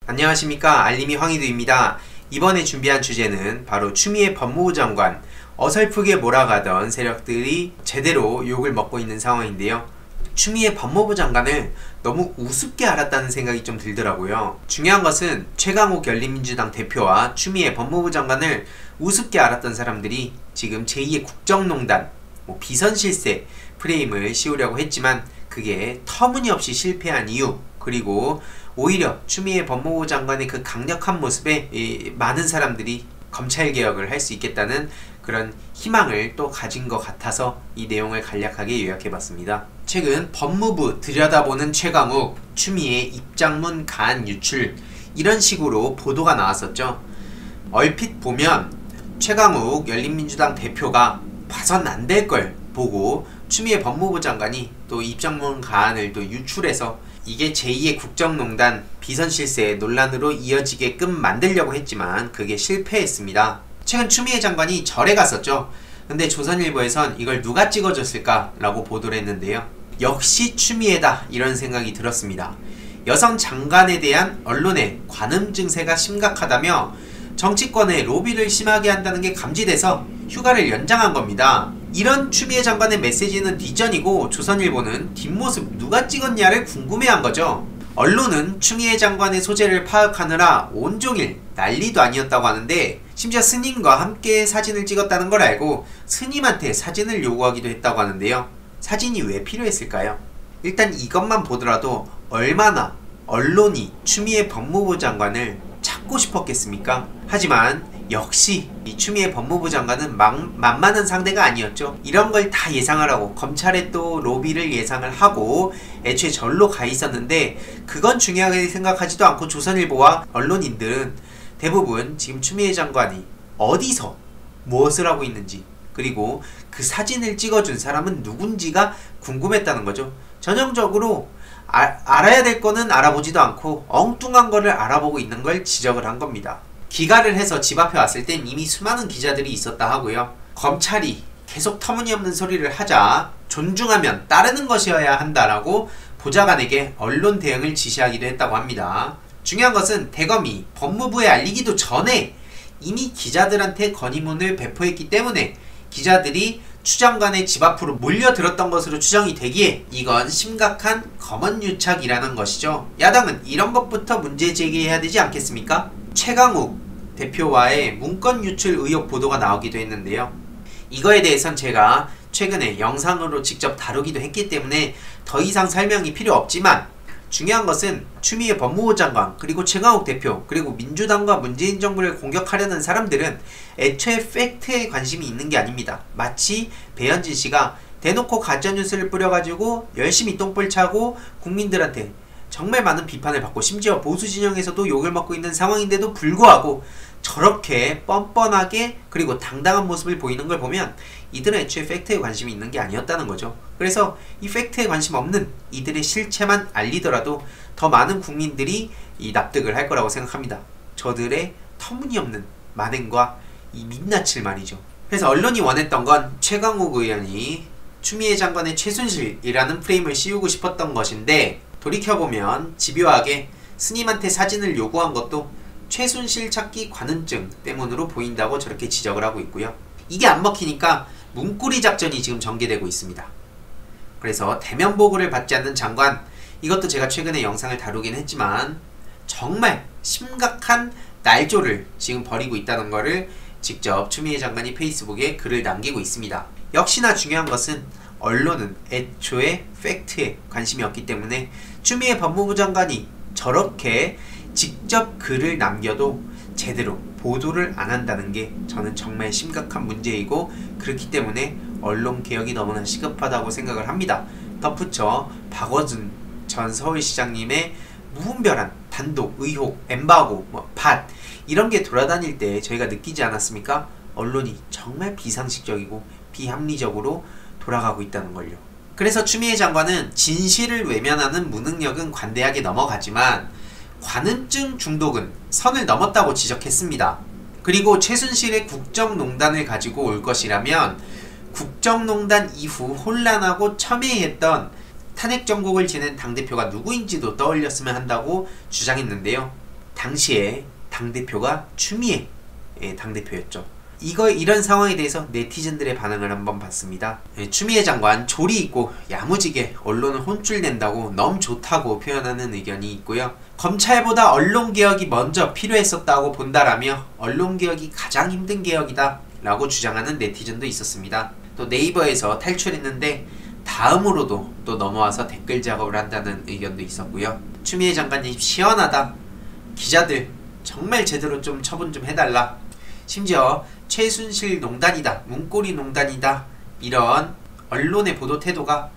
안녕하십니까, 알림이 황희두입니다. 이번에 준비한 주제는 바로 추미애 법무부 장관, 어설프게 몰아가던 세력들이 제대로 욕을 먹고 있는 상황인데요. 추미애 법무부 장관을 너무 우습게 알았다는 생각이 좀 들더라고요. 중요한 것은 최강욱 열린민주당 대표와 추미애 법무부 장관을 우습게 알았던 사람들이 지금 제2의 국정농단, 비선실세 프레임을 씌우려고 했지만 그게 터무니없이 실패한 이유, 그리고 오히려 추미애 법무부 장관의 그 강력한 모습에 많은 사람들이 검찰개혁을 할 수 있겠다는 그런 희망을 또 가진 것 같아서 이 내용을 간략하게 요약해봤습니다. 최근 법무부 들여다보는 최강욱, 추미애 입장문 가안 유출, 이런 식으로 보도가 나왔었죠. 얼핏 보면 최강욱 열린민주당 대표가 봐선 안 될 걸 보고 추미애 법무부 장관이 또 입장문 가안을 또 유출해서 이게 제2의 국정농단 비선실세 논란으로 이어지게끔 만들려고 했지만 그게 실패했습니다. 최근 추미애 장관이 절에 갔었죠. 근데 조선일보에선 이걸 누가 찍어줬을까 라고 보도를 했는데요. 역시 추미애다, 이런 생각이 들었습니다. 여성 장관에 대한 언론의 관음 증세가 심각하다며 정치권의 로비를 심하게 한다는 게 감지돼서 휴가를 연장한 겁니다. 이런 추미애 장관의 메시지는 뒷전이고 조선일보는 뒷모습 누가 찍었냐를 궁금해한 거죠. 언론은 추미애 장관의 소재를 파악하느라 온종일 난리도 아니었다고 하는데, 심지어 스님과 함께 사진을 찍었다는 걸 알고 스님한테 사진을 요구하기도 했다고 하는데요. 사진이 왜 필요했을까요? 일단 이것만 보더라도 얼마나 언론이 추미애 법무부 장관을 찾고 싶었겠습니까? 하지만 역시 이 추미애 법무부 장관은 만만한 상대가 아니었죠. 이런 걸 다 예상하라고 검찰에 또 로비를 예상을 하고 애초에 절로 가 있었는데, 그건 중요하게 생각하지도 않고 조선일보와 언론인들은 대부분 지금 추미애 장관이 어디서 무엇을 하고 있는지, 그리고 그 사진을 찍어준 사람은 누군지가 궁금했다는 거죠. 전형적으로 알아야 될 거는 알아보지도 않고 엉뚱한 거를 알아보고 있는 걸 지적을 한 겁니다. 기가를 해서 집 앞에 왔을 땐 이미 수많은 기자들이 있었다 하고요. 검찰이 계속 터무니없는 소리를 하자 존중하면 따르는 것이어야 한다라고 보좌관에게 언론 대응을 지시하기도 했다고 합니다. 중요한 것은 대검이 법무부에 알리기도 전에 이미 기자들한테 건의문을 배포했기 때문에 기자들이 추 장관의 집 앞으로 몰려들었던 것으로 추정이 되기에 이건 심각한 검언유착이라는 것이죠. 야당은 이런 것부터 문제 제기해야 되지 않겠습니까? 최강욱 대표와의 문건 유출 의혹 보도가 나오기도 했는데요. 이거에 대해선 제가 최근에 영상으로 직접 다루기도 했기 때문에 더 이상 설명이 필요 없지만, 중요한 것은 추미애 법무부 장관, 그리고 최강욱 대표, 그리고 민주당과 문재인 정부를 공격하려는 사람들은 애초에 팩트에 관심이 있는 게 아닙니다. 마치 배현진 씨가 대놓고 가짜뉴스를 뿌려가지고 열심히 똥볼 차고 국민들한테 정말 많은 비판을 받고 심지어 보수 진영에서도 욕을 먹고 있는 상황인데도 불구하고 저렇게 뻔뻔하게 그리고 당당한 모습을 보이는 걸 보면 이들은 애초에 팩트에 관심이 있는 게 아니었다는 거죠. 그래서 이 팩트에 관심 없는 이들의 실체만 알리더라도 더 많은 국민들이 납득을 할 거라고 생각합니다. 저들의 터무니없는 만행과 이 민낯을 말이죠. 그래서 언론이 원했던 건 최강욱 의원이 추미애 장관의 최순실이라는 프레임을 씌우고 싶었던 것인데, 돌이켜보면 집요하게 스님한테 사진을 요구한 것도 최순실 찾기 관음증 때문으로 보인다고 저렇게 지적을 하고 있고요. 이게 안 먹히니까 문고리 작전이 지금 전개되고 있습니다. 그래서 대면 보고를 받지 않는 장관, 이것도 제가 최근에 영상을 다루긴 했지만 정말 심각한 날조를 지금 벌이고 있다는 것을 직접 추미애 장관이 페이스북에 글을 남기고 있습니다. 역시나 중요한 것은 언론은 애초에 팩트에 관심이 없기 때문에 추미애 법무부 장관이 저렇게 직접 글을 남겨도 제대로 보도를 안 한다는 게 저는 정말 심각한 문제이고, 그렇기 때문에 언론 개혁이 너무나 시급하다고 생각을 합니다. 덧붙여 박원순 전 서울시장님의 무분별한 단독 의혹, 엠바고, 밭 이런 게 돌아다닐 때 저희가 느끼지 않았습니까? 언론이 정말 비상식적이고 비합리적으로 돌아가고 있다는 걸요. 그래서 추미애 장관은 진실을 외면하는 무능력은 관대하게 넘어가지만 관음증 중독은 선을 넘었다고 지적했습니다. 그리고 최순실의 국정농단을 가지고 올 것이라면 국정농단 이후 혼란하고 첨예했던 탄핵 정국을 지낸 당대표가 누구인지도 떠올렸으면 한다고 주장했는데요. 당시에 당대표가 추미애 당대표였죠. 이런 상황에 대해서 네티즌들의 반응을 한번 봤습니다. 추미애 장관 조리 있고 야무지게 언론을 혼쭐낸다고 너무 좋다고 표현하는 의견이 있고요. 검찰보다 언론개혁이 먼저 필요했었다고 본다라며 언론개혁이 가장 힘든 개혁이다 라고 주장하는 네티즌도 있었습니다. 또 네이버에서 탈출했는데 다음으로도 또 넘어와서 댓글 작업을 한다는 의견도 있었고요. 추미애 장관님 시원하다, 기자들 정말 제대로 좀 처분 좀 해달라, 심지어 최순실 농단이다, 문고리 농단이다, 이런 언론의 보도 태도가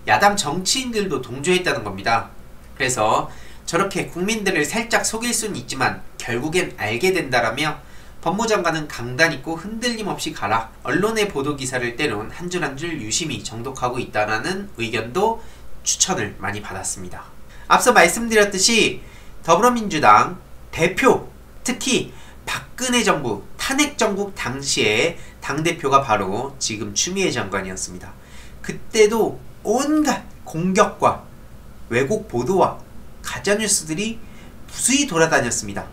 야당 정치인들도 동조했다는 겁니다. 그래서 저렇게 국민들을 살짝 속일 수는 있지만 결국엔 알게 된다라며 법무장관은 강단 있고 흔들림 없이 가라, 언론의 보도기사를 때론 한 줄 한 줄 유심히 정독하고 있다라는 의견도 추천을 많이 받았습니다. 앞서 말씀드렸듯이 더불어민주당 대표, 특히 박근혜 정부 탄핵정국 당시에 당대표가 바로 지금 추미애 장관이었습니다. 그때도 온갖 공격과 왜곡 보도와 가짜뉴스들이 무수히 돌아다녔습니다.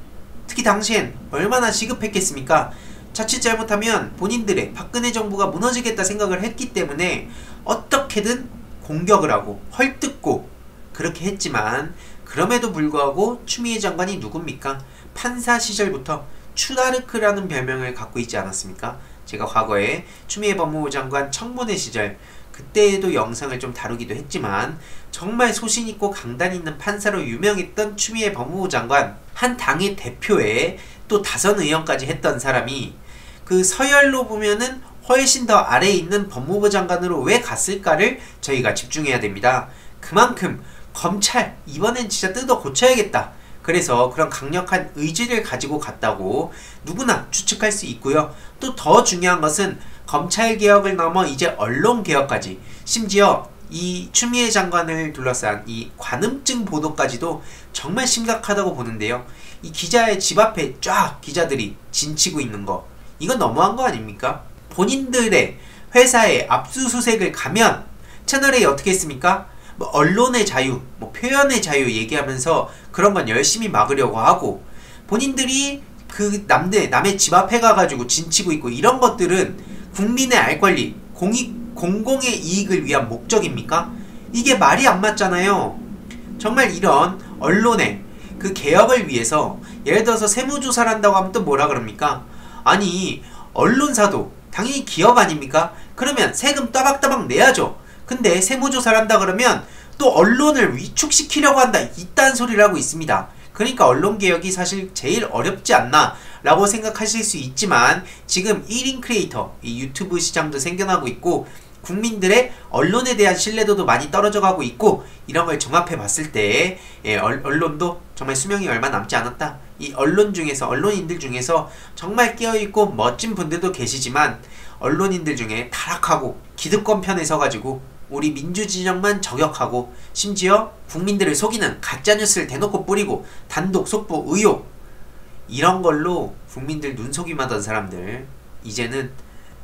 특히 당시엔 얼마나 시급했겠습니까? 자칫 잘못하면 본인들의 박근혜 정부가 무너지겠다 생각을 했기 때문에 어떻게든 공격을 하고 헐뜯고 그렇게 했지만, 그럼에도 불구하고 추미애 장관이 누굽니까? 판사 시절부터 추다르크라는 별명을 갖고 있지 않았습니까? 제가 과거에 추미애 법무부 장관 청문회 시절 그때에도 영상을 좀 다루기도 했지만 정말 소신있고 강단 있는 판사로 유명했던 추미애 법무부 장관, 한 당의 대표에 또 다선 의원까지 했던 사람이 그 서열로 보면은 훨씬 더 아래에 있는 법무부 장관으로 왜 갔을까를 저희가 집중해야 됩니다. 그만큼 검찰 이번엔 진짜 뜯어 고쳐야겠다, 그래서 그런 강력한 의지를 가지고 갔다고 누구나 추측할 수 있고요. 또 더 중요한 것은 검찰개혁을 넘어 이제 언론개혁까지, 심지어 이 추미애 장관을 둘러싼 이 관음증 보도까지도 정말 심각하다고 보는데요. 이 기자의 집 앞에 쫙 기자들이 진치고 있는 거, 이건 너무한 거 아닙니까? 본인들의 회사에 압수수색을 가면 채널A 어떻게 했습니까? 뭐 언론의 자유, 뭐 표현의 자유 얘기하면서 그런 건 열심히 막으려고 하고, 본인들이 그 남의 집 앞에 가가지고 진치고 있고, 이런 것들은 국민의 알 권리, 공공의 이익을 위한 목적입니까? 이게 말이 안 맞잖아요. 정말 이런 언론의 그 개혁을 위해서, 예를 들어서 세무조사를 한다고 하면 또 뭐라 그럽니까? 아니, 언론사도 당연히 기업 아닙니까? 그러면 세금 따박따박 내야죠. 근데 세무조사를 한다 그러면 또 언론을 위축시키려고 한다, 이딴 소리를 하고 있습니다. 그러니까 언론개혁이 사실 제일 어렵지 않나 라고 생각하실 수 있지만, 지금 1인 크리에이터, 이 유튜브 시장도 생겨나고 있고 국민들의 언론에 대한 신뢰도도 많이 떨어져 가고 있고, 이런 걸 종합해 봤을 때 언론도 정말 수명이 얼마 남지 않았다. 이 언론인들 중에서 정말 깨어있고 멋진 분들도 계시지만, 언론인들 중에 타락하고 기득권 편에 서가지고 우리 민주진영만 저격하고, 심지어 국민들을 속이는 가짜뉴스를 대놓고 뿌리고 단독 속보 의혹, 이런 걸로 국민들 눈속임하던 사람들, 이제는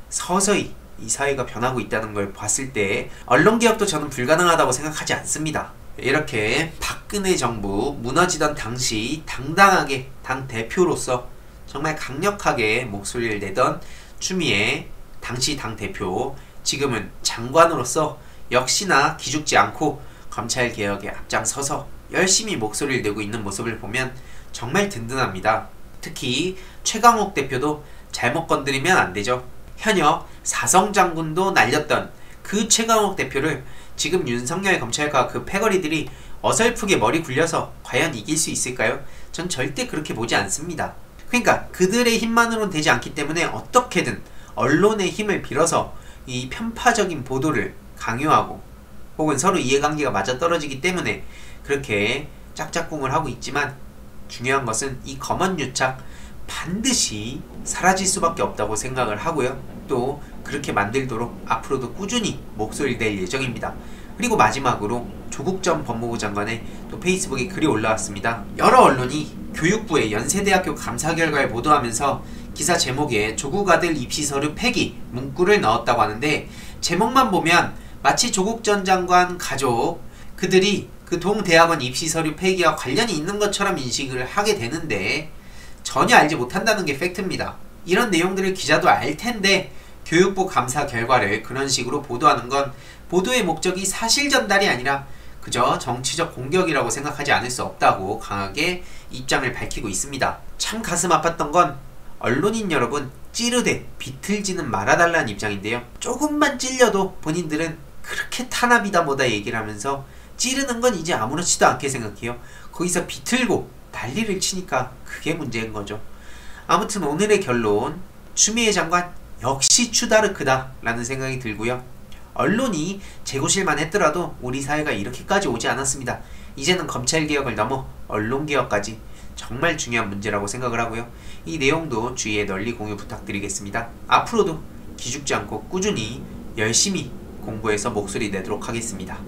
서서히 이 사회가 변하고 있다는 걸 봤을 때 언론개혁도 저는 불가능하다고 생각하지 않습니다. 이렇게 박근혜 정부 무너지던 당시 당당하게 당대표로서 정말 강력하게 목소리를 내던 추미애 당시 당대표, 지금은 장관으로서 역시나 기죽지 않고 검찰개혁에 앞장서서 열심히 목소리를 내고 있는 모습을 보면 정말 든든합니다. 특히 최강욱 대표도 잘못 건드리면 안 되죠. 현역 사성장군도 날렸던 그 최강욱 대표를 지금 윤석열 검찰과 그 패거리들이 어설프게 머리 굴려서 과연 이길 수 있을까요? 전 절대 그렇게 보지 않습니다. 그러니까 그들의 힘만으로는 되지 않기 때문에 어떻게든 언론의 힘을 빌어서 이 편파적인 보도를 강요하고, 혹은 서로 이해관계가 맞아떨어지기 때문에 그렇게 짝짝꿍을 하고 있지만, 중요한 것은 이 검언유착 반드시 사라질 수밖에 없다고 생각을 하고요. 또 그렇게 만들도록 앞으로도 꾸준히 목소리를 낼 예정입니다. 그리고 마지막으로 조국 전 법무부 장관의 또 페이스북에 글이 올라왔습니다. 여러 언론이 교육부의 연세대학교 감사 결과를 보도하면서 기사 제목에 조국 아들 입시 서류 폐기 문구를 넣었다고 하는데, 제목만 보면 마치 조국 전 장관 가족, 그들이 그 동대학원 입시 서류 폐기와 관련이 있는 것처럼 인식을 하게 되는데 전혀 알지 못한다는 게 팩트입니다. 이런 내용들을 기자도 알 텐데 교육부 감사 결과를 그런 식으로 보도하는 건 보도의 목적이 사실 전달이 아니라 그저 정치적 공격이라고 생각하지 않을 수 없다고 강하게 입장을 밝히고 있습니다. 참 가슴 아팠던 건 언론인 여러분 찌르되 비틀지는 말아달라는 입장인데요. 조금만 찔려도 본인들은 그렇게 탄압이다 뭐다 얘기를 하면서 찌르는 건 이제 아무렇지도 않게 생각해요. 거기서 비틀고 난리를 치니까 그게 문제인 거죠. 아무튼 오늘의 결론, 추미애 장관 역시 추다르크다 라는 생각이 들고요. 언론이 재고실만 했더라도 우리 사회가 이렇게까지 오지 않았습니다. 이제는 검찰개혁을 넘어 언론개혁까지 정말 중요한 문제라고 생각을 하고요. 이 내용도 주위에 널리 공유 부탁드리겠습니다. 앞으로도 기죽지 않고 꾸준히 열심히 공부해서 목소리 내도록 하겠습니다.